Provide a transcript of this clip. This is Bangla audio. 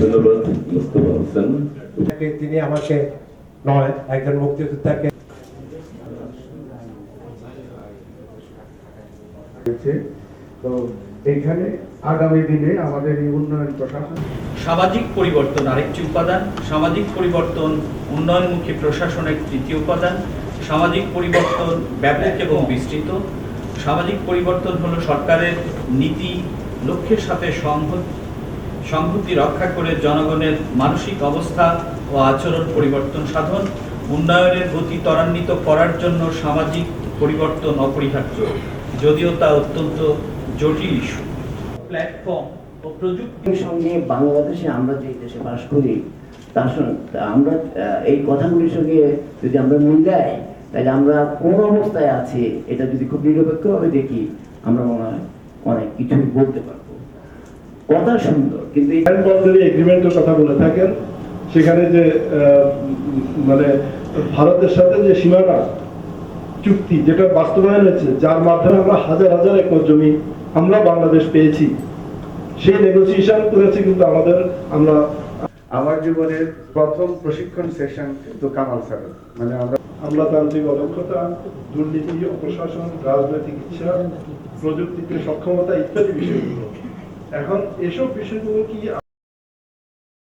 ধন্যবাদ মোস্তফা হোসেন। তিনি আমাকে নয়, একজন মুক্তিযোদ্ধাকে তো এইখানে আগামী দিনে আমাদের এই উন্নয়ন প্রশাসন সামাজিক পরিবর্তন আরেকটি উপাদান, সামাজিক পরিবর্তন উন্নয়নমুখী প্রশাসনের তৃতীয় উপাদান, সামাজিক পরিবর্তন ব্যাপক এবং বিস্তৃত। সামাজিক পরিবর্তন হলো সরকারের নীতি লক্ষ্যের সাথে সংহতি রক্ষা করে জনগণের মানসিক অবস্থা ও আচরণ পরিবর্তন সাধন। উন্নয়নের গতি ত্বরান্বিত করার জন্য সামাজিক পরিবর্তন অপরিহার্য, যদিও তা অত্যন্ত জটিল ইস্যু। প্ল্যাটফর্ম ও প্রযুক্তির সঙ্গে বাংলাদেশে আমরা যে দেশে বাস করি তার সঙ্গে আমরা এই কথাগুলির সঙ্গে যদি আমরা মিলাই, তাহলে আমরা কোন অবস্থায় আছি এটা যদি খুব নিরপেক্ষভাবে দেখি, আমরা মনে হয় অনেক কিছু বলতে পারবো। কথা সুন্দর, কিন্তু এগ্রিমেন্টের কথা বলে থাকেন, সেখানে যে মানে ভারতের সাথে যে সীমানা চুক্তি যেটা বাস্তবায়ন হয়েছে, যার মাধ্যমে আমরা হাজার হাজার একর জমি আমরা বাংলাদেশ পেয়েছি, সেই নেগোসিয়েশন করেছে কিন্তু আমরা আমার জীবনের প্রথম প্রশিক্ষণ সেশন কিন্তু কামাল স্যার, মানে আমলাতান্ত্রিক অদক্ষতা, দুর্নীতি, অপশাসন, রাজনৈতিক ইচ্ছা, প্রযুক্তিতে সক্ষমতা ইত্যাদি বিষয়গুলো। এখন এসব বিষয়গুলো কি